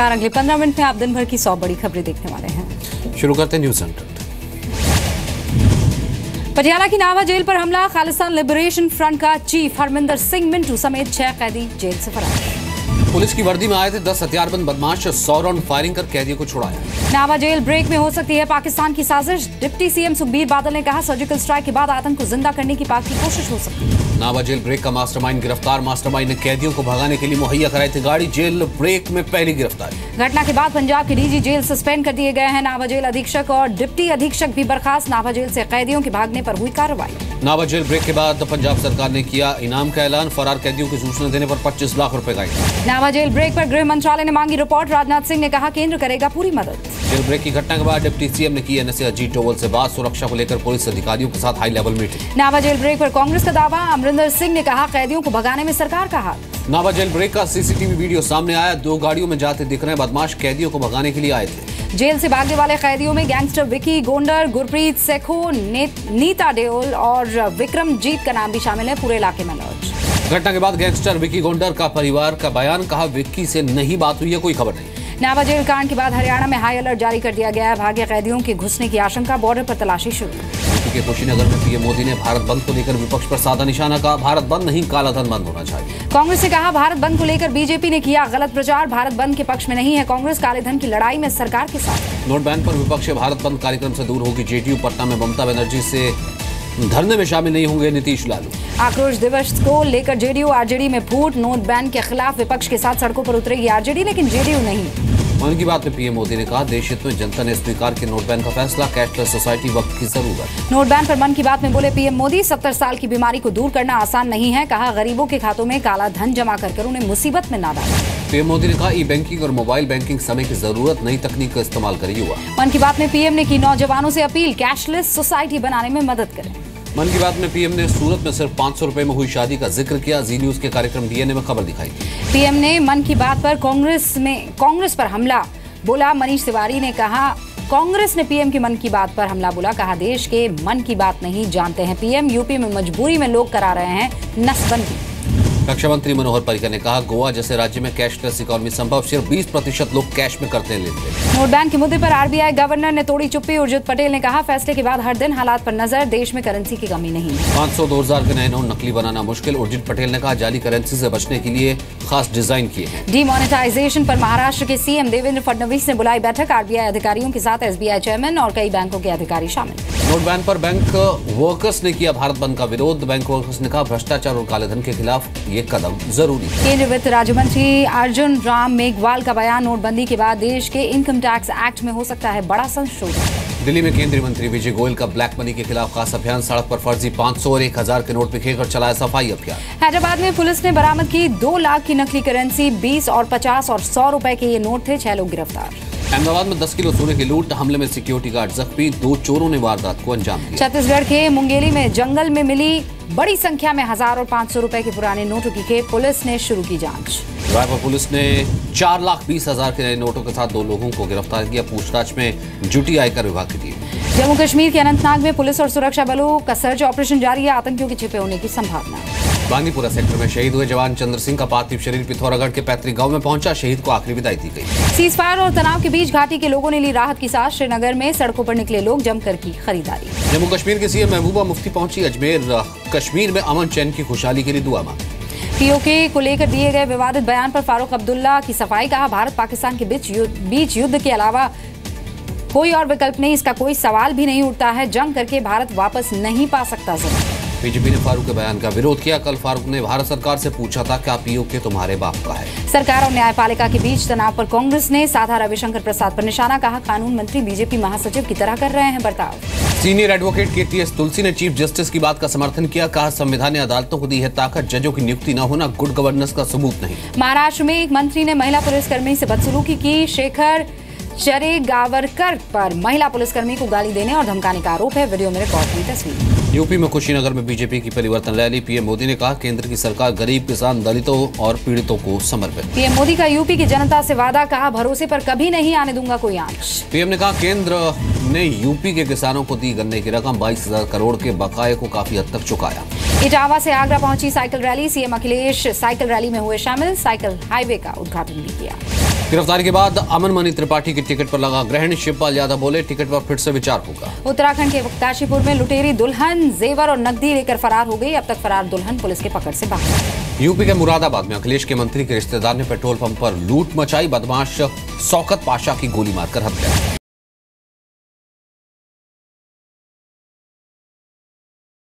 नमस्कार। अगले 15 मिनट में आप दिन भर की 100 बड़ी खबरें देखने वाले हैं। शुरू करते हैं न्यूज़ सेंटर। पटियाला की नावा जेल पर हमला। खालिस्तान लिबरेशन फ्रंट का चीफ हरमिंदर सिंह मिंटू समेत 6 कैदी जेल से फरार। पुलिस की वर्दी में आए थे 10 हथियारबंद बदमाश, 100 राउंड फायरिंग कर कैदियों को छुड़ाया। नावा जेल ब्रेक में हो सकती है पाकिस्तान की साजिश। डिप्टी सीएम सुखबीर बादल ने कहा, सर्जिकल स्ट्राइक के बाद आतंक को जिंदा करने की पाक की कोशिश हो सकती है। नावा जेल ब्रेक का मास्टरमाइंड गिरफ्तार। मास्टरमाइंड ने कैदियों को भगाने के लिए मुहैया कराई थी गाड़ी। जेल ब्रेक में पहली गिरफ्तारी। घटना के बाद पंजाब के डीजी जेल सस्पेंड कर दिए गए हैं। नावा जेल अधीक्षक और डिप्टी अधीक्षक भी बर्खास्त। नावा जेल से कैदियों के भागने पर हुई कार्रवाई। नावा जेल ब्रेक के बाद पंजाब सरकार ने किया इनाम का ऐलान। फरार कैदियों की सूचना देने पर 25 लाख रुपए का इनाम। नावा जेल ब्रेक पर गृह मंत्रालय ने मांगी रिपोर्ट। राजनाथ सिंह ने कहा, केंद्र करेगा पूरी मदद। जेल ब्रेक की घटना के बाद डिप्टी सीएम ने की एनएसए अजीत डोवल से बात। सुरक्षा को लेकर पुलिस अधिकारियों के साथ हाई लेवल मीटिंग। नावा जेल ब्रेक पर कांग्रेस का दावा। अमरिंदर सिंह ने कहा, कैदियों को भगाने में सरकार का हाथ। नावा जेल ब्रेक का सीसीटीवी वीडियो सामने आया। 2 गाड़ियों में जाते दिख रहे बदमाश कैदियों को भगाने के लिए आए थे। जेल से भागने वाले कैदियों में गैंगस्टर विकी गोंडर, गुरप्रीत सेखो, नीता डेओल और विक्रमजीत का नाम भी शामिल है। पूरे इलाके में अलर्ट। घटना के बाद गैंगस्टर विकी गोंडर का परिवार का बयान। कहा, विक्की से नहीं बात हुई है, कोई खबर नहीं। नावा जेल कांड के बाद हरियाणा में हाई अलर्ट जारी कर दिया गया है। भागे कैदियों के घुसने की आशंका। बॉर्डर पर तलाशी शुरू। यूपी के कुशीनगर में पीएम मोदी ने भारत बंद को लेकर विपक्ष पर साधा निशाना। कहा, भारत बंद नहीं, काला धन बंद होना चाहिए। कांग्रेस ने कहा, भारत बंद को लेकर बीजेपी ने किया गलत प्रचार। भारत बंद के पक्ष में नहीं है कांग्रेस, काले धन की लड़ाई में सरकार के साथ। नोट बैन पर विपक्ष भारत बंद कार्यक्रम से दूर होगी जेडीयू। पटना में ममता बनर्जी से धरने में शामिल नहीं होंगे नीतीश लालू। आक्रोश दिवस को लेकर जेडीयू आरजेडी में फूट। नोट बैन के खिलाफ विपक्ष के साथ सड़कों पर उतरेगी आरजेडी, लेकिन जेडीयू नहीं। मन की बात में पीएम मोदी ने कहा, देश हित में जनता ने स्वीकार किया नोट बैन का फैसला। कैशलेस सोसाइटी वक्त की जरूरत। नोट बैन पर मन की बात में बोले पीएम मोदी, 70 साल की बीमारी को दूर करना आसान नहीं है। कहा, गरीबों के खातों में काला धन जमा कर उन्हें मुसीबत में ना डालें। पीएम मोदी ने कहा, ई बैंकिंग और मोबाइल बैंकिंग समय की जरूरत, नई तकनीक का इस्तेमाल करे युवा। मन की बात में पीएम ने की नौजवानों से अपील, कैशलेस सोसाइटी बनाने में मदद करें। मन की बात में पीएम ने सूरत में सिर्फ 500 रुपए में हुई शादी का जिक्र किया। जी न्यूज के कार्यक्रम डीएनए में खबर दिखाई। पीएम ने मन की बात पर कांग्रेस पर हमला बोला। मनीष तिवारी ने कहा, कांग्रेस ने पीएम की मन की बात पर हमला बोला। कहा, देश के मन की बात नहीं जानते हैं पीएम। यूपी में मजबूरी में लोग करा रहे हैं नसबंदी। रक्षा मंत्री मनोहर पर्रिकर ने कहा, गोवा जैसे राज्य में कैशलेस इकोनॉमी संभव। सिर्फ 20% लोग कैश में करते हैं लेन देन। नोट बैन के मुद्दे पर आरबीआई गवर्नर ने तोड़ी चुप्पी। उर्जित पटेल ने कहा, फैसले के बाद हर दिन हालात पर नजर। देश में करेंसी की कमी नहीं है। 500-2000 के नए नोट नकली बनाना मुश्किल। उर्जित पटेल ने कहा, जाली करेंसी से बचने के लिए खास डिजाइन किए हैं। डीमोनेटाइजेशन पर महाराष्ट्र के सीएम देवेंद्र फडणवीस ने बुलाई बैठक। आरबीआई अधिकारियों के साथ एसबीआई चेयरमैन और कई बैंकों के अधिकारी शामिल। नोट बैन पर बैंक वर्कर्स ने किया भारत बंद का विरोध। बैंक वर्कर्स ने कहा, भ्रष्टाचार और कालेधन के खिलाफ ये कदम जरूरी। केंद्रीय वित्त राज्य मंत्री अर्जुन राम मेघवाल का बयान, नोटबंदी के बाद देश के इनकम टैक्स एक्ट में हो सकता है बड़ा संशोधन। दिल्ली में केंद्रीय मंत्री विजय गोयल का ब्लैक मनी के खिलाफ खास अभियान। सड़क पर फर्जी 500 और 1000 के नोट बिखेर चलाया सफाई अभियान। हैदराबाद में पुलिस ने बरामद की 2 लाख की नकली करेंसी। 20 और 50 और 100 रुपए के ये नोट थे। 6 लोग गिरफ्तार। अहमदाबाद में 10 किलो सोने की लूट। हमले में सिक्योरिटी गार्ड जख्मी। 2 चोरों ने वारदात को अंजाम दिया। छत्तीसगढ़ के मुंगेली में जंगल में मिली बड़ी संख्या में 1000 और 500 रुपए के पुराने नोटों की खेप। पुलिस ने शुरू की जांच। रायपुर पुलिस ने 4,20,000 के नए नोटों के साथ 2 लोगों को गिरफ्तार किया। पूछताछ में जुटी आयकर विभाग की टीम। जम्मू कश्मीर के अनंतनाग में पुलिस और सुरक्षा बलों का सर्च ऑपरेशन जारी है। आतंकियों के छिपे होने की संभावना। बांदीपुरा सेक्टर में शहीद हुए जवान चंद्र सिंह का पार्थिव शरीर पिथौरागढ़ के पैतृक गांव में पहुंचा। शहीद को आखिरी विदाई दी गई। सीज फायर और तनाव के बीच घाटी के लोगों ने ली राहत की सांस। श्रीनगर में सड़कों पर निकले लोग जमकर की खरीदारी। जम्मू कश्मीर की सीएम महबूबा मुफ्ती पहुंची अजमेर। कश्मीर में अमन चैन की खुशहाली के लिए दुआ मांगी। पीओके को लेकर दिए गए विवादित बयान पर फारूक अब्दुल्ला की सफाई। कहा, भारत पाकिस्तान के बीच युद्ध के अलावा कोई और विकल्प नहीं। इसका कोई सवाल भी नहीं उठता है। जंग करके भारत वापस नहीं पा सकता। बीजेपी ने फारूक के बयान का विरोध किया। कल फारूक ने भारत सरकार से पूछा था, क्या पीओके तुम्हारे बाप का है? सरकार और न्यायपालिका के बीच तनाव पर कांग्रेस ने साधा रविशंकर प्रसाद पर निशाना। कहा, कानून मंत्री बीजेपी महासचिव की तरह कर रहे हैं बर्ताव। सीनियर एडवोकेट KTS तुलसी ने चीफ जस्टिस की बात का समर्थन किया। कहा, संविधान ने अदालतों को दी है ताकत। जजों की नियुक्ति न होना गुड गवर्नेंस का सबूत नहीं। महाराष्ट्र में एक मंत्री ने महिला पुलिसकर्मी से बदसलूकी की। शेखर चरेगावरकर पर महिला पुलिसकर्मी को गाली देने और धमकाने का आरोप है। वीडियो में रिकॉर्ड की तस्वीर। यूपी में कुशीनगर में बीजेपी की परिवर्तन रैली। पीएम मोदी ने कहा, केंद्र की सरकार गरीब, किसान, दलितों और पीड़ितों को समर्पित। पीएम मोदी का यूपी की जनता से वादा। कहा, भरोसे पर कभी नहीं आने दूंगा कोई आंच। पीएम ने कहा, केंद्र ने यूपी के किसानों को दी गन्ने की रकम। 22,000 करोड़ के बकाये को काफी हद तक चुकाया। इटावा से आगरा पहुंची cycle rally. CM Akhilesh cycle rally में हुए शामिल। साइकिल हाईवे का उद्घाटन भी किया। गिरफ्तारी के बाद अमन मणि त्रिपाठी की टिकट पर लगा ग्रहण। शिवपाल यादव बोले टिकट पर फिर से विचार होगा। उत्तराखंड के काशीपुर में लुटेरी दुल्हन जेवर और नकदी लेकर फरार हो गई। अब तक फरार दुल्हन पुलिस के पकड़ से बाहर है। यूपी के मुरादाबाद में अखिलेश के मंत्री के रिश्तेदार ने पेट्रोल पंप पर लूट मचाई। बदमाश शौकत पाशा की गोली मारकर हत्या।